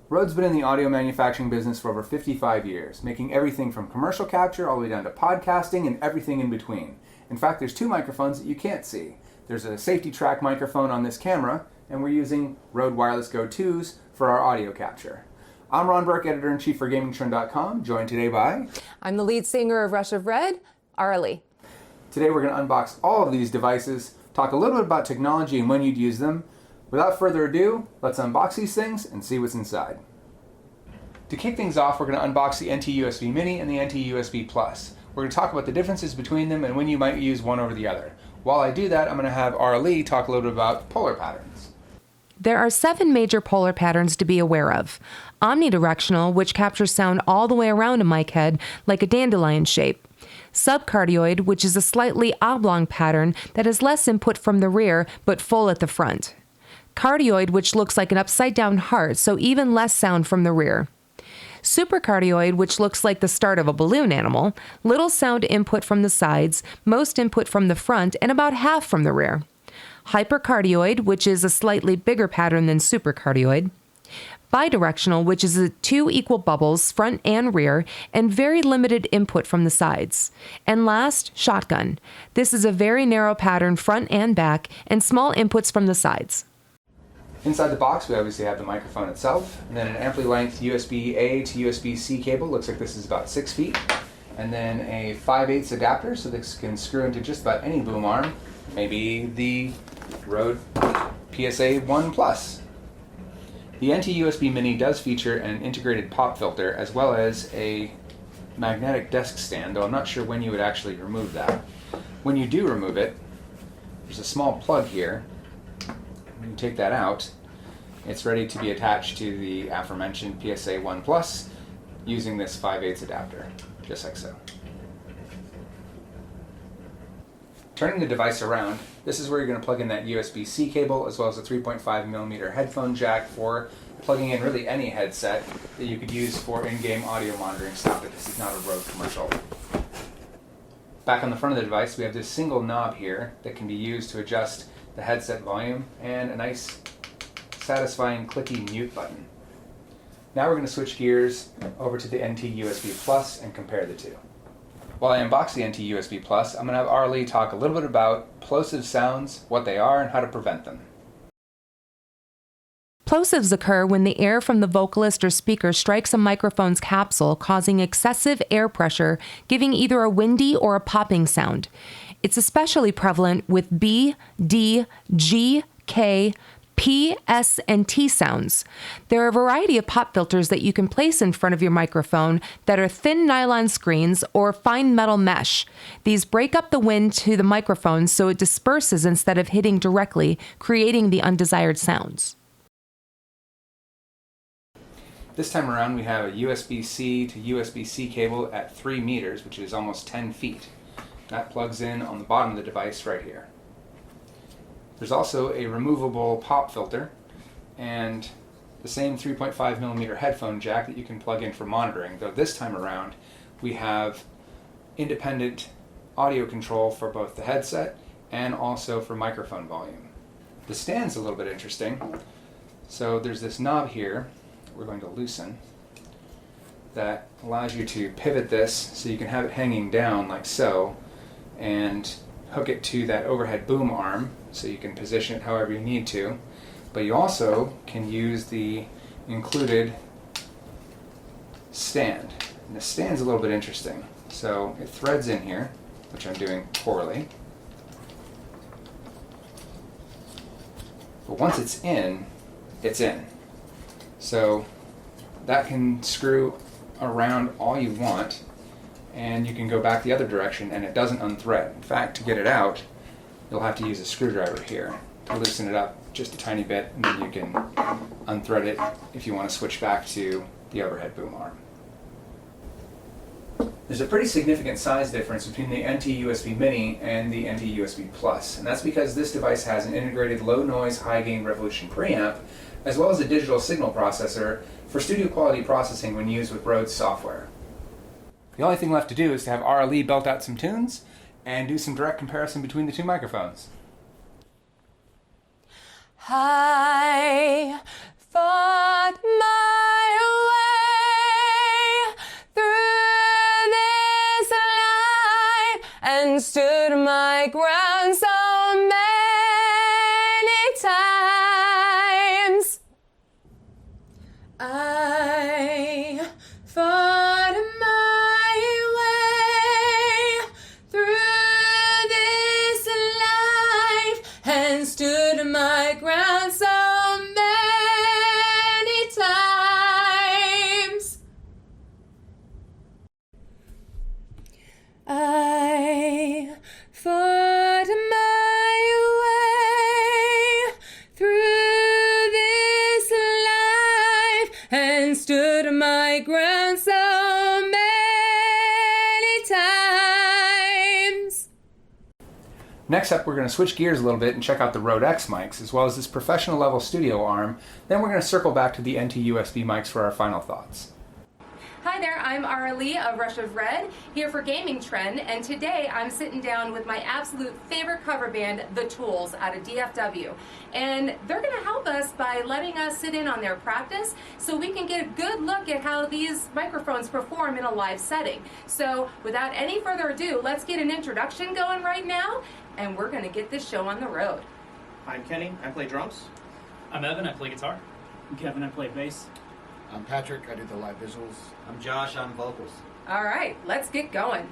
Rode's been in the audio manufacturing business for over 55 years, making everything from commercial capture all the way down to podcasting and everything in between. In fact, there's two microphones that you can't see. There's a safety track microphone on this camera, and we're using Rode Wireless Go 2s for our audio capture. I'm Ron Burke, Editor-in-Chief for GamingTrend.com, joined today by... I'm the lead singer of Rush of Red, R0DE. Today we're going to unbox all of these devices, talk a little bit about technology and when you'd use them. Without further ado, let's unbox these things and see what's inside. To kick things off, we're going to unbox the NT-USB Mini and the NT-USB Plus. We're going to talk about the differences between them and when you might use one over the other. While I do that, I'm going to have R0DE talk a little bit about polar patterns. There are 7 major polar patterns to be aware of. Omnidirectional, which captures sound all the way around a mic head like a dandelion shape. Subcardioid, which is a slightly oblong pattern that has less input from the rear but full at the front. Cardioid, which looks like an upside-down heart, so even less sound from the rear. Supercardioid, which looks like the start of a balloon animal, little sound input from the sides, most input from the front, and about half from the rear. Hypercardioid, which is a slightly bigger pattern than supercardioid. Bidirectional, which is 2 equal bubbles, front and rear, and very limited input from the sides. And last, shotgun. This is a very narrow pattern front and back, and small inputs from the sides. Inside the box, we obviously have the microphone itself, and then an amply length USB-A to USB-C cable. Looks like this is about 6 feet. And then a 5/8 adapter, so this can screw into just about any boom arm. Maybe the Rode PSA-1 Plus. The NT-USB Mini does feature an integrated pop filter as well as a magnetic desk stand, though I'm not sure when you would actually remove that. When you do remove it, there's a small plug here. When you take that out, it's ready to be attached to the aforementioned PSA-1 Plus using this 5/8 adapter, just like so. Turning the device around, this is where you're going to plug in that USB-C cable as well as a 3.5mm headphone jack for plugging in really any headset that you could use for in-game audio monitoring stuff, but this is not a Rode commercial. Back on the front of the device, we have this single knob here that can be used to adjust the headset volume and a nice satisfying clicky mute button. Now we're going to switch gears over to the NT-USB Plus and compare the two. While I unbox the NT-USB Plus, I'm going to have R0DE talk a little bit about plosive sounds, what they are, and how to prevent them. Plosives occur when the air from the vocalist or speaker strikes a microphone's capsule, causing excessive air pressure, giving either a windy or a popping sound. It's especially prevalent with B, D, G, K, P, S, and T sounds. There are a variety of pop filters that you can place in front of your microphone that are thin nylon screens or fine metal mesh. These break up the wind to the microphone so it disperses instead of hitting directly, creating the undesired sounds. This time around we have a USB-C to USB-C cable at 3 meters, which is almost 10 feet. That plugs in on the bottom of the device right here. There's also a removable pop filter and the same 3.5mm headphone jack that you can plug in for monitoring, though this time around we have independent audio control for both the headset and also for microphone volume. The stand's a little bit interesting. So there's this knob here we're going to loosen that allows you to pivot this so you can have it hanging down like so and hook it to that overhead boom arm so you can position it however you need to. But you also can use the included stand. And the stand's a little bit interesting. So it threads in here, which I'm doing poorly. But once it's in, it's in. So that can screw around all you want, and you can go back the other direction and it doesn't unthread. In fact, to get it out, you'll have to use a screwdriver here to loosen it up just a tiny bit, and then you can unthread it if you want to switch back to the overhead boom arm. There's a pretty significant size difference between the NT-USB Mini and the NT-USB Plus, and that's because this device has an integrated low-noise, high-gain Revolution preamp, as well as a digital signal processor for studio quality processing when used with Rode's software. The only thing left to do is to have R0DE belt out some tunes and do some direct comparison between the two microphones. I thought my I fought my way through this life and stood my ground so many times. I fought my way through this life and stood my ground so many times. Next up, we're going to switch gears a little bit and check out the R0DE mics, as well as this professional level studio arm. Then we're going to circle back to the NT USB mics for our final thoughts. Hi there, I'm R0DE of Rush of Red, here for Gaming Trend, and today I'm sitting down with my absolute favorite cover band, The Tools, out of DFW. And they're going to help us by letting us sit in on their practice so we can get a good look at how these microphones perform in a live setting. So without any further ado, let's get an introduction going right now, and we're going to get this show on the road. I'm Kenny, I play drums. I'm Evan, I play guitar. I'm Kevin, I play bass. I'm Patrick, I do the live visuals. I'm Josh, I'm vocals. All right, let's get going.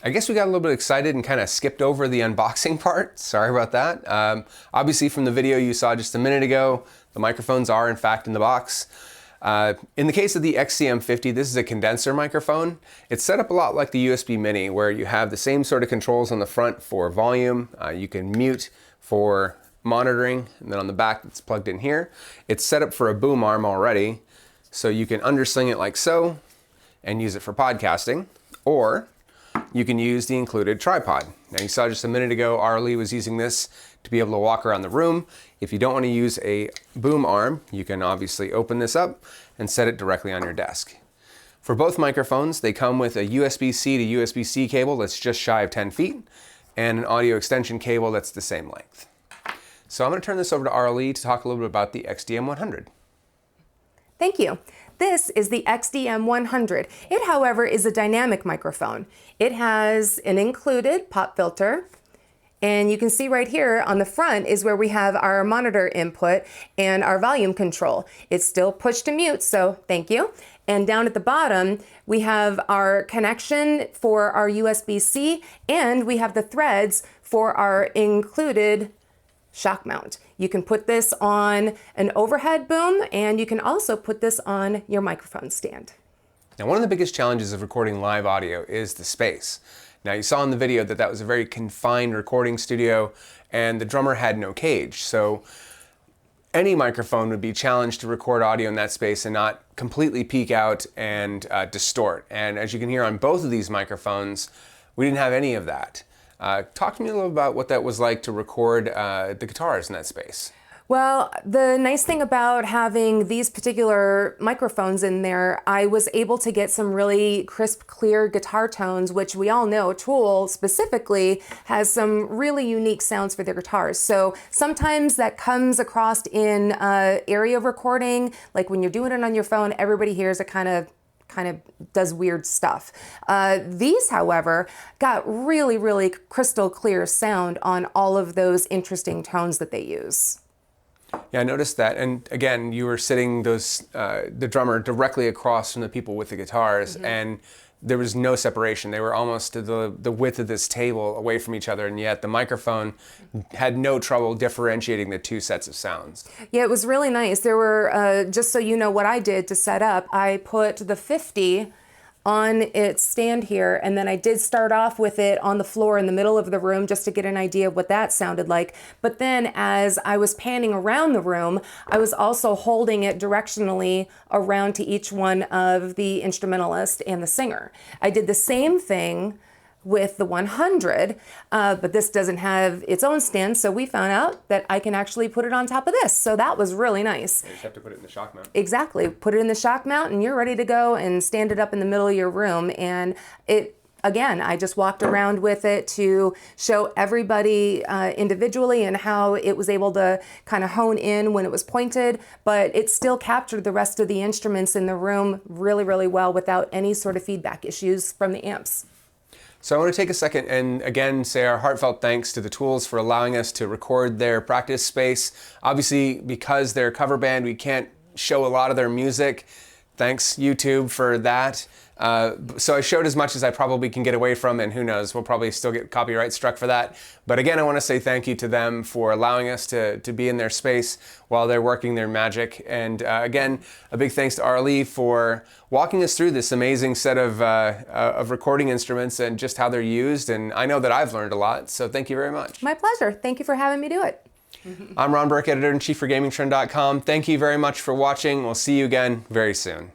I guess we got a little bit excited and kind of skipped over the unboxing part. Sorry about that. Obviously from the video you saw just a minute ago, the microphones are in fact in the box. In the case of the XCM50, this is a condenser microphone. It's set up a lot like the USB Mini, where you have the same sort of controls on the front for volume. You can mute for monitoring, and then on the back it's plugged in here. It's set up for a boom arm already, so you can undersling it like so and use it for podcasting, or you can use the included tripod. Now you saw just a minute ago, R0DE was using this to be able to walk around the room. If you don't want to use a boom arm, you can obviously open this up and set it directly on your desk. For both microphones, they come with a USB-C to USB-C cable that's just shy of 10 feet and an audio extension cable that's the same length. So I'm going to turn this over to R0DE to talk a little bit about the XDM100. Thank you. This is the XDM100. It, however, is a dynamic microphone. It has an included pop filter, and you can see right here on the front is where we have our monitor input and our volume control. It's still push to mute, so thank you. And down at the bottom, we have our connection for our USB-C, and we have the threads for our included shock mount. You can put this on an overhead boom, and you can also put this on your microphone stand. Now, one of the biggest challenges of recording live audio is the space. Now, you saw in the video that that was a very confined recording studio, and the drummer had no cage. So any microphone would be challenged to record audio in that space and not completely peak out and distort. And as you can hear on both of these microphones, we didn't have any of that. Talk to me a little about what that was like to record the guitars in that space. Well, the nice thing about having these particular microphones in there, I was able to get some really crisp, clear guitar tones, which we all know Tool specifically has some really unique sounds for their guitars. So sometimes that comes across in area recording, like when you're doing it on your phone, everybody hears it kind of does weird stuff. These, however, got really, really crystal clear sound on all of those interesting tones that they use. Yeah, I noticed that. And again, you were sitting the drummer directly across from the people with the guitars, and there was no separation. They were almost to the width of this table away from each other, and yet the microphone had no trouble differentiating the two sets of sounds. Yeah, it was really nice. There were, just so you know what I did to set up, I put the 50 on its stand here, and then I did start off with it on the floor in the middle of the room just to get an idea of what that sounded like. But then as I was panning around the room, I was also holding it directionally around to each one of the instrumentalist and the singer. I did the same thing with the 100, but this doesn't have its own stand, so we found out that I can actually put it on top of this. So that was really nice. You just have to put it in the shock mount. Exactly. Put it in the shock mount and you're ready to go and stand it up in the middle of your room. And again, I just walked around with it to show everybody individually and how it was able to kind of hone in when it was pointed, but it still captured the rest of the instruments in the room really, really well without any sort of feedback issues from the amps. So I want to take a second and again say our heartfelt thanks to the Tools for allowing us to record their practice space. Obviously, because they're a cover band, we can't show a lot of their music. Thanks, YouTube, for that. So I showed as much as I probably can get away from, and who knows, we'll probably still get copyright struck for that. But again, I want to say thank you to them for allowing us to be in their space while they're working their magic. And again, a big thanks to R0DE for walking us through this amazing set of recording instruments and just how they're used. And I know that I've learned a lot, so thank you very much. My pleasure. Thank you for having me do it. I'm Ron Burke, Editor-in-Chief for GamingTrend.com. Thank you very much for watching. We'll see you again very soon.